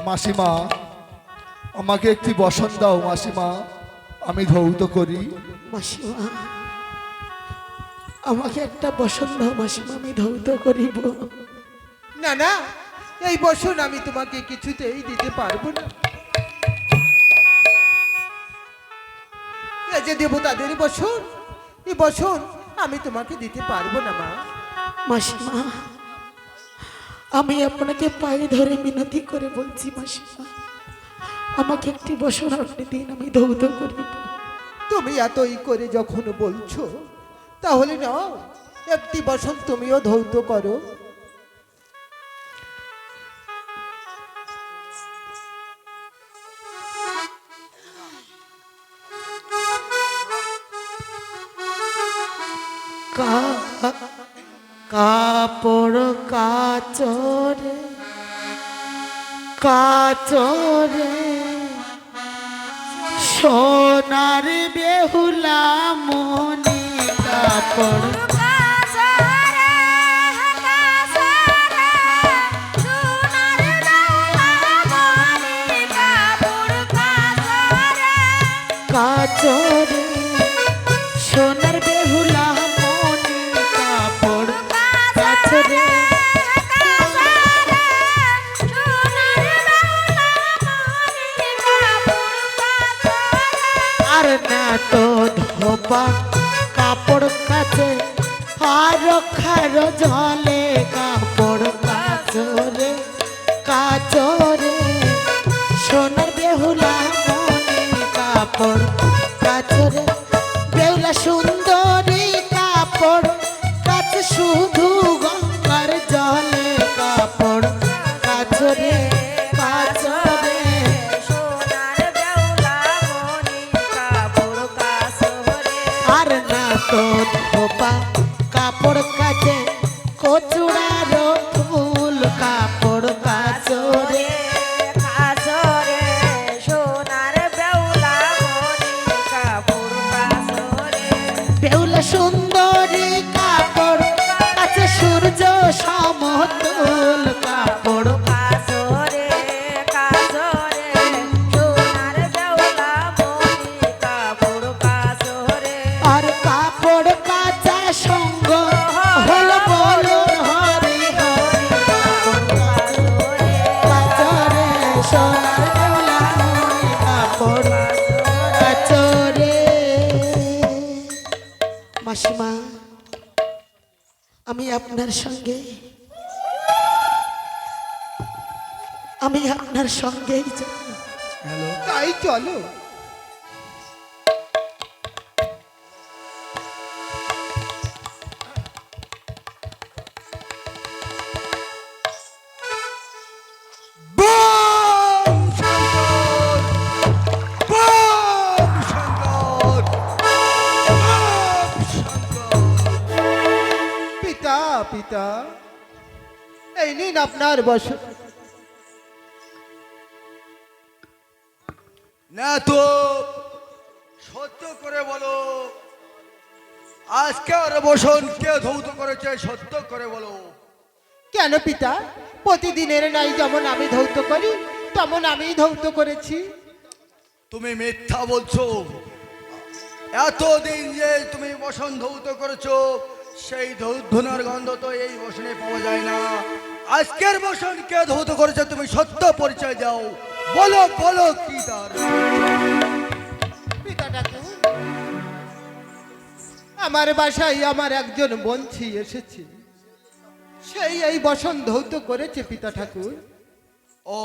মাসিমা, আমাকে একটি বসন দাও মাসিমা, আমি ধৌত করি। মাসিমা, আমাকে একটা বসন দাও মাসিমা, আমি ধৌত করিব। না না, এই বসন আমি তোমাকে কিছুতেই দিতে পারবো না। এই যে দেবতাদের বসন, এই বসন আমি তোমাকে দিতে পারবো না মা। মাসিমা, আমি আপনাকে পায়ে ধরে মিনতি করে বলছি মাসিমা, আমাকে একটি বসন আপনি দিন, আমি ধৌত করিব। তুমি এতই করে যখন বলছো, তাহলে নাও একটি বসন তুমিও ধৌত করো। কাপড় কাচরে কাচরে সোনার বেহুলা মনে কাপড় কাচরে সোনার বেহুলা মনে কাপড় কাচরে আর না তো ধোবা কাপড় কাচে আর খার জলে কাপড় কাচরে কাচরে সোনার বেহুলা মনে কাপড় কাচরে বেহুলা সুন্দরী কাপড় কাচে শুধু গঙ্গার জলে কাপড় কাচরে কাচরে আর না তো ধোপা কাপড় কাচে কচুড়ার ফুল কাপড় কাচরে বেহুলা সুন্দরী কাপড় কাচে সূর্য সমতুল কাপড় আর কাপড় কাচা সঙ্গ হল বলুন হরি হরি কাচরে সোনার বেহুলা মনে কাপড় কাচরে। মাসিমা, আমি আপনার সঙ্গে যাব। হ্যালো, তাই চলো। বম শঙ্কর, বম শঙ্কর, বম শঙ্কর। পিতা পিতা, এই নিন আপনার বসন। না তো সত্য করে বলো, আজকের বসন কে ধৌত করেছে? সত্য করে বলো। কেন পিতা, প্রতিদিনের নাই যেমন আমি ধৌত করি তেমন আমি ধৌত করেছি। তুমি মিথ্যা বলছো। এতদিন যে তুমি বসন ধৌত করেছো, সেই ধূনার গন্ধ তো এই বসনে পাওয়া যায় না। আজকের বসন কে ধৌত করেছে? তুমি সত্য পরিচয় দাও, বলো বলো কি তার। পিতাটাকে আমার বাসায় আমার একজন বঞ্চি এসেছে, সেই এই বসন ধৌত করেছে পিতা ঠাকুর। ও,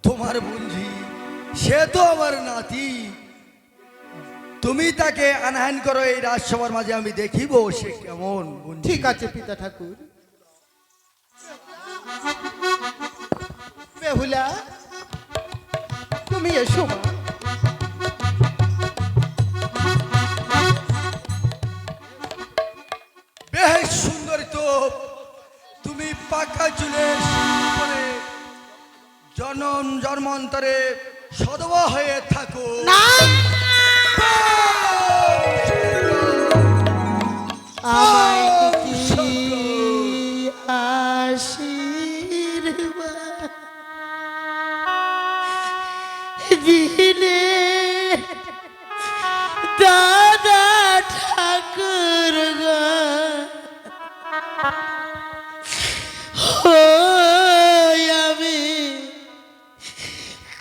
তোমার বুঝি, সে তো আমার নাতি। তুমি তাকে আনয়ন করো এই রাজসভার মাঝে, আমি দেখিব সে কেমন বুঝি। ঠিক আছে পিতা ঠাকুর। বেহুলা, তুমি এসো মা। বেশ সুন্দরী তো তুমি, পাকা চুলের উপরে জনম জন্মান্তরে সদবা হয়ে থাকো। আমায় কি আশীর্বাদ দিলে দাদা ঠাকুর গো আমি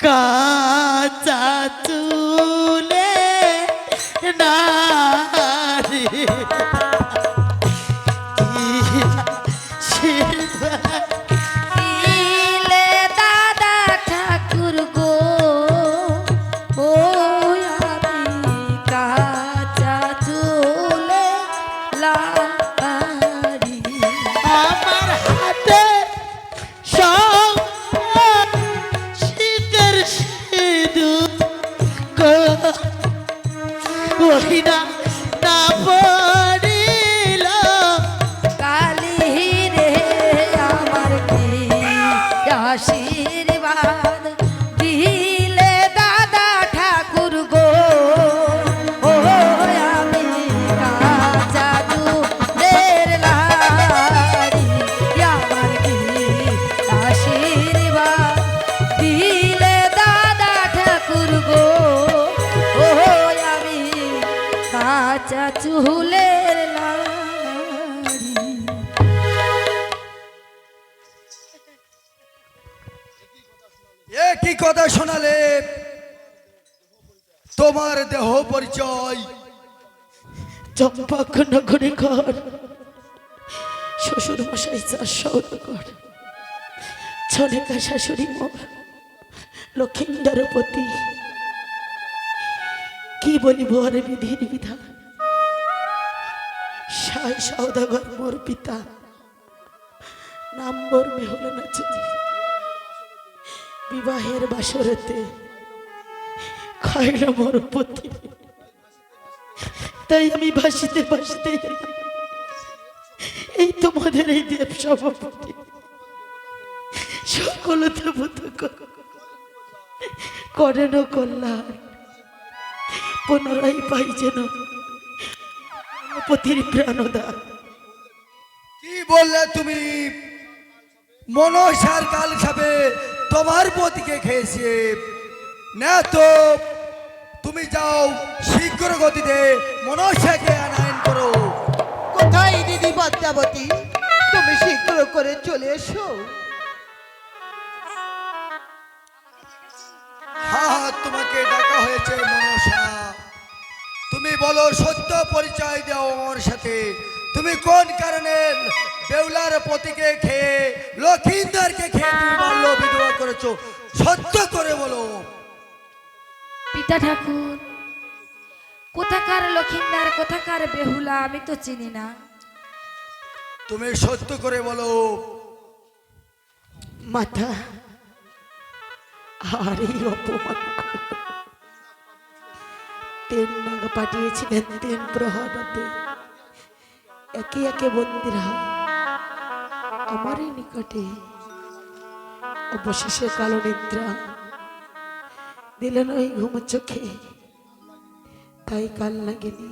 কাঁচা চুলে নারী দিলে দাদা ঠাকুর গো ও আমি কাঁচা চুলে লাড়ি আমার হাতে সব শীতের সিঁদুর গো ওই না না পড়িল কালি রে আমার কি আশীর্বাদ দিলে দাদা ঠাকুর গো ও আমি কাঁচা চুলের লাড়ি আমার কি আশীর্বাদ দিলে দাদা ঠাকুর গো ও আমি কাঁচা চুলের লাড়ি। এ কি কথা শোনালে? তোমার দেহ পরিচয়? চম্পক নগরে ঘর শ্বশুর মশাই চার সৌদগর ছনেকা শাশুড়ি মোর লক্ষিন্দারপতি কি বলিব আরে বিধির বিধান সাই সৌদাগর মোর পিতা নাম মোর মেহুল নাচি বিবাহের বাসরেতে খাইল মোর পতি তাই আমি ভাসিতে ভাসিতে এই তোমাদের এই দেব সভাপতি সকল দেবত করেন কল্যাণ পুনরায় পাই যেন পতির প্রাণদান। কি বললে তুমি? মনসার কাল খাবে তোমার পতিকে খেয়েছে না তো? তুমি যাও শীঘ্র গতিতে মনসাকে আনায়ন করো। কোথায় দিদি পদ্মাবতী? তুমি শীঘ্র করে চলে এসো। হ্যাঁ, তোমাকে ডাকা হয়েছে মনসা। তুমি বলো, সত্য পরিচয় দাও আমার সাথে। তুমি কোন কারণে বেউলার পতিকে খেয়ে লক্ষিন্দরকে খেয়ে তুমি বাল্য বিধবা করেছো? সত্য করে বলো। পিতা ঠাকুর, কোথাকার লক্ষিন্দার কোথাকার বেহুলা আমি তো চিনি না। তুমি সত্য করে বলো। মাথা আর এই অপমান তেন নাগ পাঠিয়েছিলেন তেন প্রহরতে একে একে বন্দিরা আমারই নিকটে অবশেষে কালো নিদ্রা দিলেন ওই ঘুম চোখে তাই কাল লাগেনি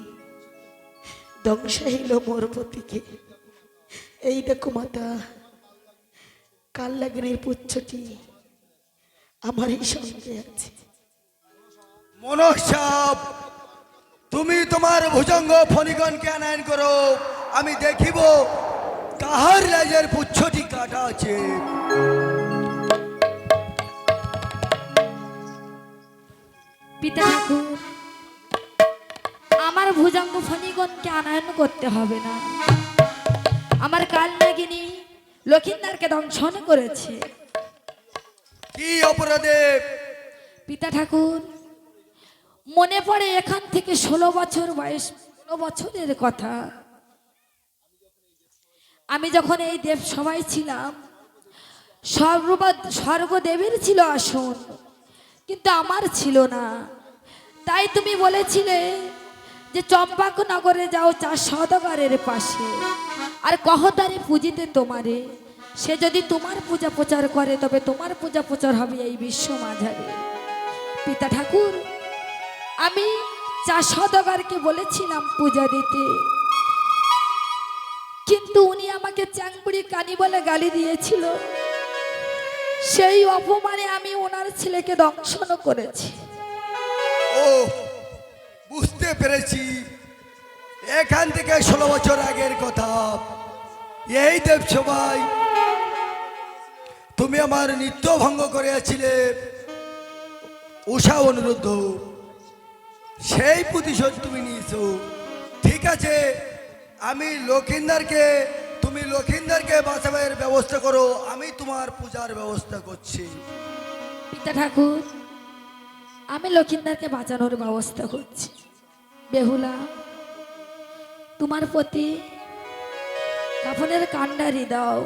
ধ্বংস হইল মোর পতিকে। এই দেখো মাতা, কাল লাগেনির পুচ্ছটি আমারই সঙ্গে আছে। মনসা, তুমি তোমার ভুজঙ্গ ফণিগণকে আনায়ন করো। আমি দেখিব কাহার রাজের পুচ্ছটি কাটা আছে। পিতা ঠাকুর, আমার ভুজঙ্গ ফণিগণকে আনয়ন করতে হবে না। আমার কাল নাগিনী লক্ষিন্দারকে দংশন করেছে। কি অপরাধে? পিতা ঠাকুর, মনে পড়ে এখান থেকে 16 বছর বয়স, 16 বছরের কথা। আমি যখন এই দেব সভায় ছিলাম, স্বর্গদেবীর ছিল আসন, কিন্তু আমার ছিল না। তাই তুমি বলেছিলে যে চম্পাক নগরে যাও চার সওদাগরের পাশে, আর কহতারে পুজিতে তোমারে। সে যদি তোমার পূজা প্রচার করে তবে তোমার পূজা প্রচার হবে এই বিশ্ব মাঝারে। পিতা ঠাকুর, আমি চার সওদাগরকে বলেছিলাম পূজা দিতে, কিন্তু উনি আমাকে চ্যাংপুরি কানি বলে গালি দিয়েছিল। সেই অপমানে আমি ওনার ছেলেকে দংশন করেছি। ও বুঝতে পেরেছি, এখান থেকে 16 বছর আগের কথা। এই দেবসভায় তুমি আমার নিত্য ভঙ্গ করিয়াছিলে উষা অনুরুদ্ধ, সেই প্রতিশোধ তুমি নিয়েছো। ঠিক আছে, তুমি লক্ষিন্দারকে বাঁচাবার ব্যবস্থা করো, আমি তোমার পূজার ব্যবস্থা করছি। পিতা ঠাকুর, আমি লক্ষিন্দারকে বাঁচানোর ব্যবস্থা করছি। বেহুলা, তোমার প্রতি কাফনের কান্ডারি দাও,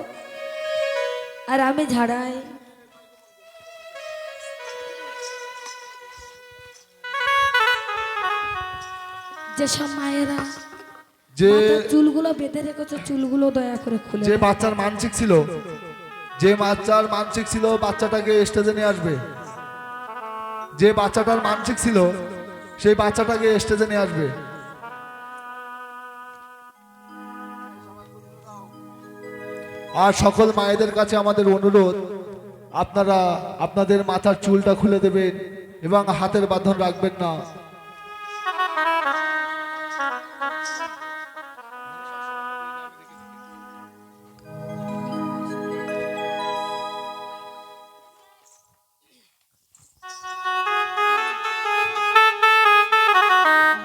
আর আমি ঝাড়াই। যেসব মায়েরা যে মাথার চুলগুলো বেঁধে রেখেছে, চুলগুলো দয়া করে খুলে যে দাও। বাচ্চার মানসিক ছিল বাচ্চাটাকে স্টেজে নিয়ে আসবে। যে বাচ্চাটার মানসিক ছিল সেই বাচ্চাটাকে স্টেজে নিয়ে আসবে। আর সকল মায়েদের কাছে আমাদের অনুরোধ, আপনারা আপনাদের মাথার চুলটা খুলে দেবেন এবং হাতের বাঁধন রাখবেন না।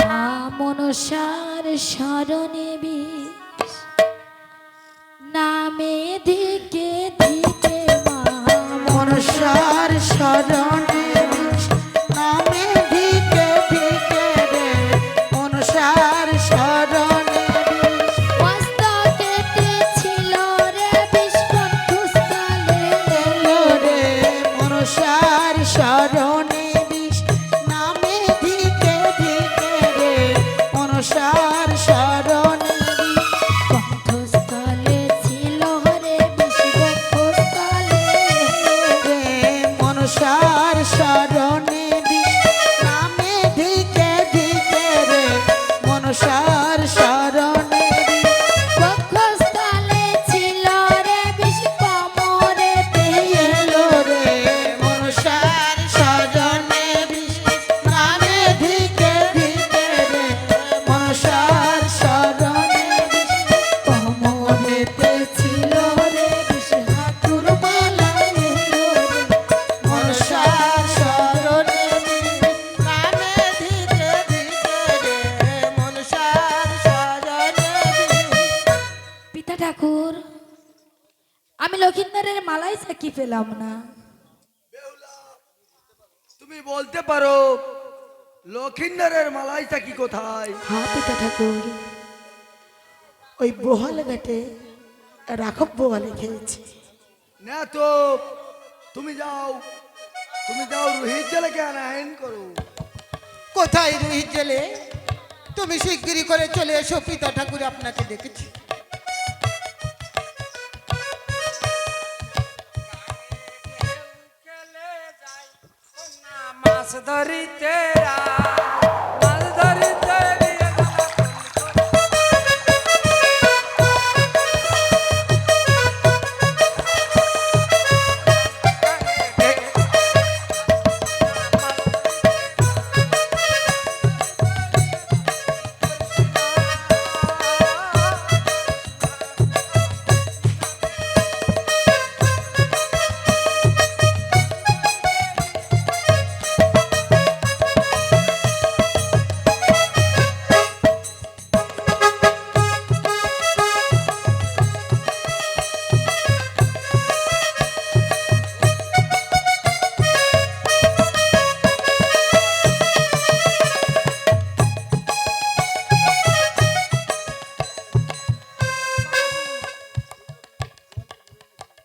মা মনসার শরণে বিষ, নামে দিকে দিকে মা মনসার শরণে বিষ, নামে ধিকে ধিকে রে মনসার শরণে বিষ। মস্তকেতে ছিল রে বিষ, কণ্ঠস্থলে এলো রে মনসার শরণে বিষ, নামে ধিকে ধিকে রে মনসার শরণে বিষ। কণ্ঠস্থলে ছিল রে বিষ, বক্ষস্থলে রে মনসার শরণে বিষ, নামে ধিকে ধিকে রে মনসার শরণে বিষ। বক্ষস্থলে ছিল রে বিষ, কোমরেতে এলো রে মনসার শরণে বিষ, নামে ধিকে ধিকে রে মনসার শরণে বিষ। কোমরেতে ছিল রে বিষ, হাতুর মালা এলো রে মনসার শরণে বিষ, নামে ধিকে ধিকে রে মনসার শরণে বিষ। পিতা ঠাকুর, আমি লক্ষিন্দরের মালাই চাকি পেলাম না। তুমি বলতে পারো লক্ষিন্দরের মালাইটা কি কোথায়? হ্যাঁ পিতা ঠাকুর, ওই বোহাল ঘাটে রাঘব বোয়ালে খেয়েছি। না তো, তুমি যাও রোহিত জেলেকে আনায়ন করো। কোথায় রুহি জেলে? তুমি শিগগিরই করে চলে এসো, পিতা ঠাকুর আপনাকে ডেকেছি। মাছ ধরিতে মাছ ধরিতে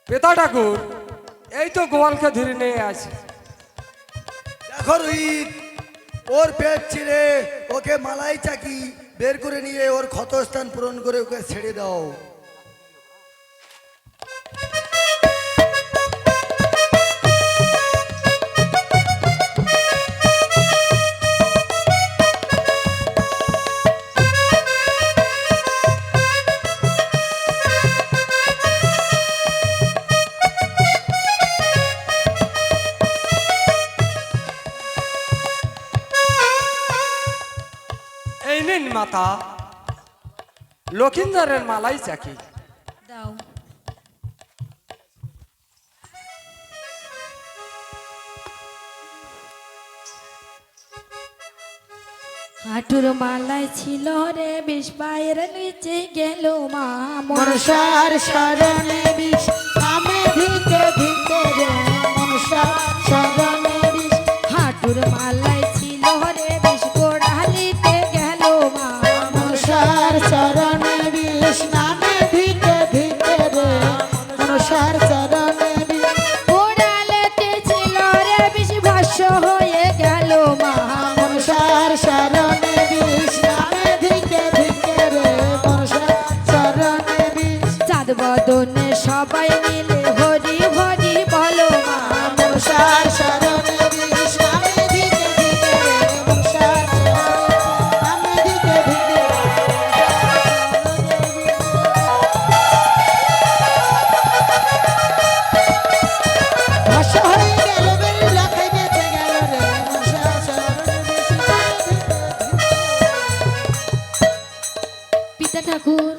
পিতা ঠাকুর, এই তো গোয়ালকে ধরে নিয়ে আসে। দেখো রোহিত, ওর পেট ছিঁড়ে ওকে মালাই চাকি বের করে নিয়ে ওর ক্ষতস্থান পূরণ করে ওকে ছেড়ে দাও। নিন মাতা, লক্ষিন্দরের মালাই চাকি। দাও। হাঁটুর মালায় ছিল রে বিষ, পায়ের নিচে গেল মা মনসার শরণে বিষ, আমি ধিকে ধিকে রে মনসার শরণে বিষ। হাঁটুর মালায় ছিল রে বিষ, গোড়ালিতে গেল মা মনসার শরণে বিষ, নামে ধিকে ধিকে রে মনসার শরণে বিষ। গোড়ালিতে ছিল রে বিষ, ভস্য হয়ে গেল মা মনসার শরণে বিষ, নামে ধিকে ধিকে রে মনসার শরণে বিষ। চাঁদ বদনে সবাই মিলে হরি হরি বলো মা মনসার শরণে বিষ, নামে ধিকে ধিকে রে মনসার শরণে, নামে ধিকে ধিকে রে ভাষা হয়ে গেল বেরি লাখাই বেঁচে গেল রে মনসার শরণে বিষ, নামে ধিকে ধিকে। পিতা ঠাকুর,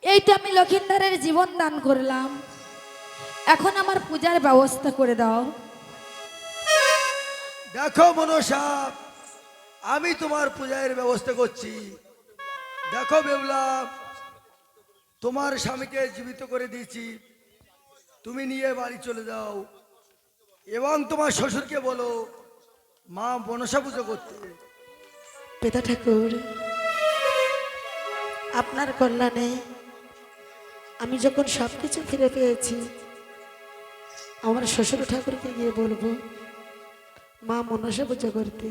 এই তো আমি লক্ষিন্দরের জীবন দান করলাম, এখন আমার পূজার ব্যবস্থা করে দাও। দেখো মনসা, আমি তোমার পূজার ব্যবস্থা করছি। দেখো বেহুলা, তোমার স্বামীকে জীবিত করে দিয়েছি, তুমি নিয়ে বাড়ি চলে যাও এবং তোমার শ্বশুরকে বলো মা মনসা পুজো করতে। পিতা ঠাকুর, আপনার কল্যাণে আমি যখন সবকিছু ফিরে পেয়েছি, আমার শ্বশুর ঠাকুরকে গিয়ে বলবো মা মনসা পুজো করতে।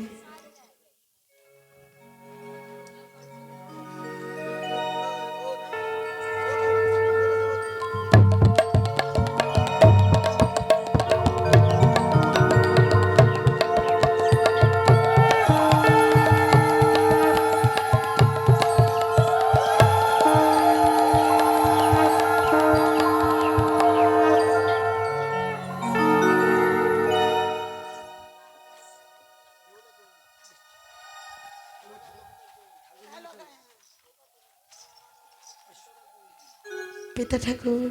পিতা ঠাকুর,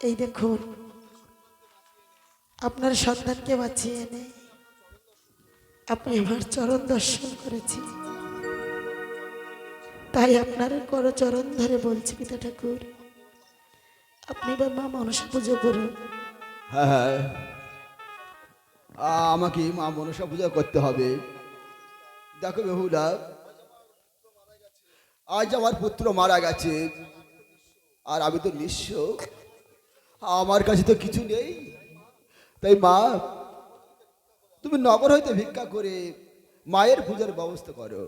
এই দেখুন আপনার সন্তানকে বাঁচিয়ে এনে আপনি আমার চরণ দর্শন করেছি, তাই আপনার করচরণ ধরে বলছি পিতা ঠাকুর, আপনি বা মা মনসা পুজো করুন। হ্যাঁ হ্যাঁ, আমাকে মা মনসা পূজা করতে হবে। দেখো বেহুলা, আজ আমার পুত্র মারা গেছে আর আমি তো নিঃস্ব, আমার কাছে তো কিছু নেই। তাই মা, তুমি নগর হইতে ভিক্ষা করে মায়ের পূজার ব্যবস্থা করো।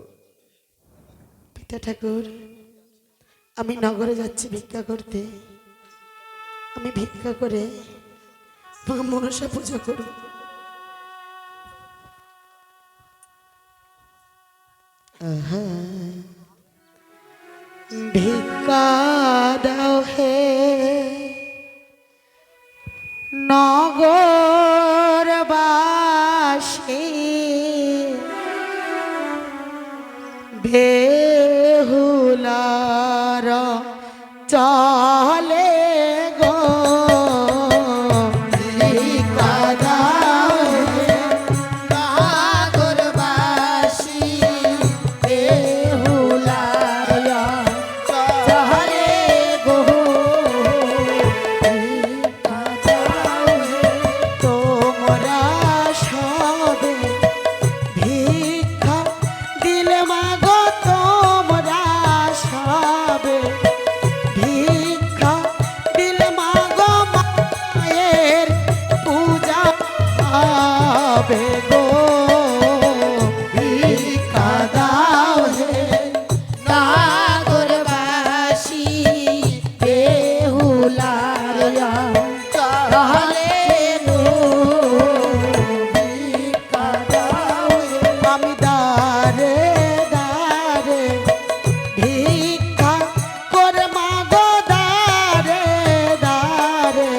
পিতা ঠাকুর, আমি নগরে যাচ্ছি ভিক্ষা করতে, আমি ভিক্ষা করে মা মনসা পুজো করব। ভিক্ষা দাও হে নগরবাসী, বেহুলার চলে গো। ভিক্ষা দাও হে নগরবাসী, বেহুলার চলে গো। ভিক্ষা দাও হে তোমরা সবে, ভিক্ষা দিলে মাগো তোমরা সবে, ভিক্ষা দিলে মাগো মায়ের পূজা হবে গো। ভিক্ষা দাও হে নাগরবাসী, বেহুলার চলে গো। ভিক্ষা দাও হে, আমি দারে দারে ভিক্ষা করে মাগো, দারে দারে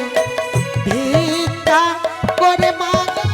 ভিক্ষা করে মাগো,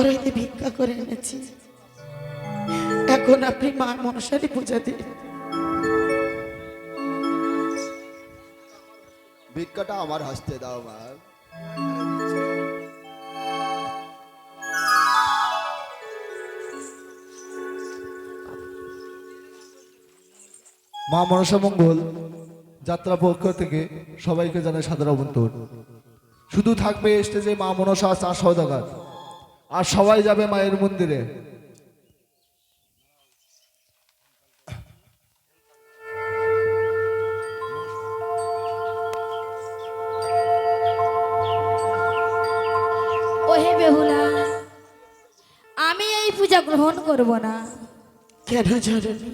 হইতে ভিক্ষা করে এনেছি, এখন আপনি মা মনসারই পূজা দিন। ভিক্ষাটা আমার হস্তে দাও মা। মা মনসা মঙ্গল যাত্রা পক্ষ থেকে সবাইকে জানাই সাদর আমন্ত্রণ। শুধু থাকবে স্টেজে মা মনসা চা সওদাগর, আর সবাই যাবে মায়ের মন্দিরে। ওহে বেহুলা, আমি এই পূজা গ্রহণ করব না। কেন জননী?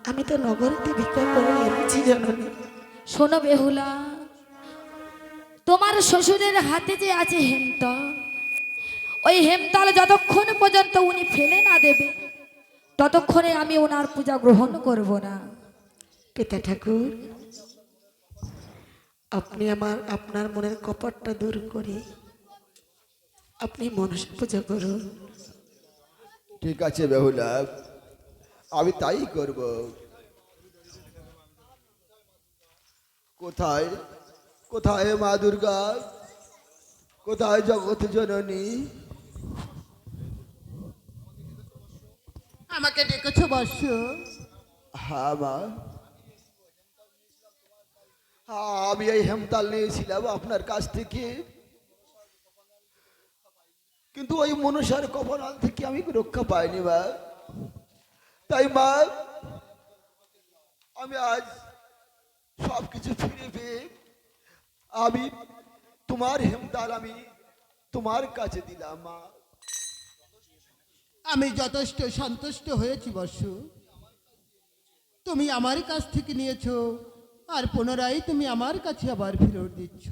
আমি তো নগরীতে ভিক্ষা করে এনেছি জননী। শোনো বেহুলা, তোমার শ্বশুরের হাতে যে আছে হেমতাল, ওই হেমতাল যতক্ষণ পর্যন্ত উনি ফেলে না দেবে ততক্ষণে আমি ওনার পূজা গ্রহণ করব না। পিতা ঠাকুর, আপনি আপনার মনের কপটটা দূর করে আপনি মনসা পূজা করুন। ঠিক আছে বেহুলা, আমি তাই করব। কোথায় কোথায় মা দুর্গা, কোথায় জগৎ জননী? আমাকে ডেকেছো বর্ষ? হ্যাঁ মা, আমি এই হেমতাল নিয়েছিলাম আপনার কাছ থেকে, কিন্তু ওই মনসার কবরাল থেকে আমি রক্ষা পাইনি মা। তাই মা, আমি আজ সব কিছু ফিরে পেয়ে আমি তোমার হেমতাল আমি তোমার কাছে দিলাম মা। আমি যথেষ্ট সন্তুষ্ট হয়েছি বর্ষ। তুমি আমার কাছ থেকে নিয়েছো, আর পুনরায় তুমি আমার কাছে আবার ফেরত দিচ্ছ।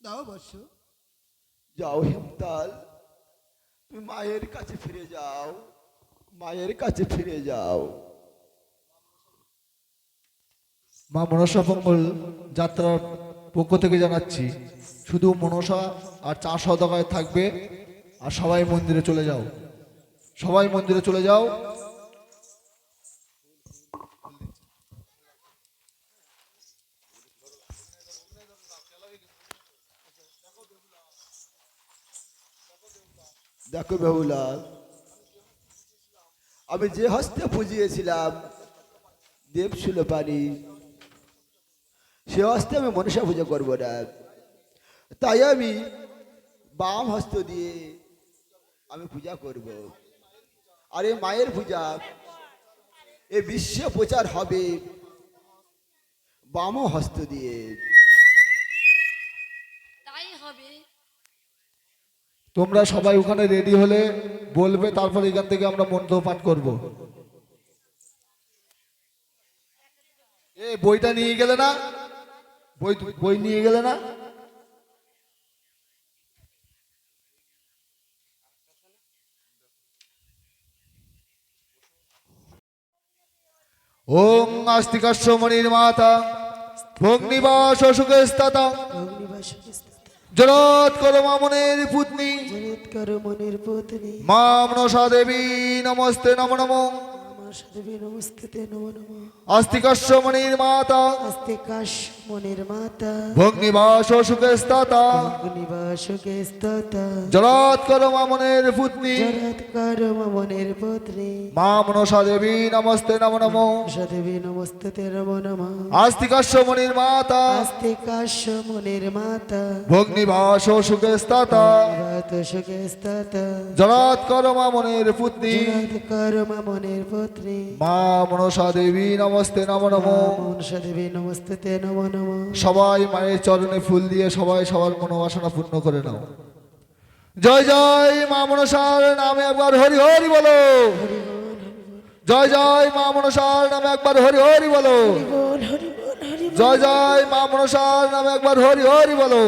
দাও বর্ষ। যাও হেমতাল, তুমি মায়ের কাছে ফিরে যাও, মায়ের কাছে ফিরে যাও। মা মনসা মঙ্গল যাত্রার পক্ষ থেকে জানাচ্ছি, শুধু মনসা আর চা সওদাগর থাকবে, আর সবাই মন্দিরে চলে যাও, সবাই মন্দিরে চলে যাও। দেখো বেহুলা, আমি যে হস্তে পুজিয়েছিলাম দেবশুল পানি, সে হস্তে আমি মনসা পূজা করবো না। তাই আমি বাম হস্ত দিয়ে আমি পূজা করব। আর এই মায়ের পূজা এ বিশ্ব প্রচার হবে বাম হস্ত দিয়ে। তাই হবে। তোমরা সবাই ওখানে রেডি হলে বলবে, তারপর এখান থেকে আমরা মন্ত্র পাঠ করব। বইটা নিয়ে গেলে না? বই নিয়ে গেলে না? ওং আস্তিকাস্য মণির মাতা ভগ্নিবাস সুখস্তাতা জরৎ করো মামনের পুতনি জনিত করো মনের পত্নী মা মনসা দেবী নমস্তে নমো নমো। আমার দেবী নমস্তে নমো নমো। আস্তিকাস্য মণির মাতা আস্তিকাশ মনের মাতা ভগ্নিবাস সুখস্তাতা অগ্নিবাসকে স্ততা জরৎ করো মামনের পুতনি জরৎ করো মনের পত্নী মা মনসা দেবী নমস্তে নমো নমো। দেবী নমস্তে নমো নমো। আস্তিকাস্য মণির মাতা আস্তিকাশ মনের মাতা ভগ্নিবাস সুখস্তাতা সুখে স্ততা জরৎ করো মামনের পুতনি জরৎ করো মনের পত্নী মা মনসা দেবী নমস্তে নমো নমো। মনসা দেবী নমস্তে নমো নমো। সবাই মায়ের চরণে ফুল দিয়ে সবাই সবার মনোবাসনা পূর্ণ করে নাও। জয় জয় মা মনসার নামে একবার হরি হরি বলো। জয় জয় মা মনসার নামে একবার হরি হরি বলো। বল হরি বল হরি বল। জয় জয় মা মনসার নামে একবার হরি হরি বলো।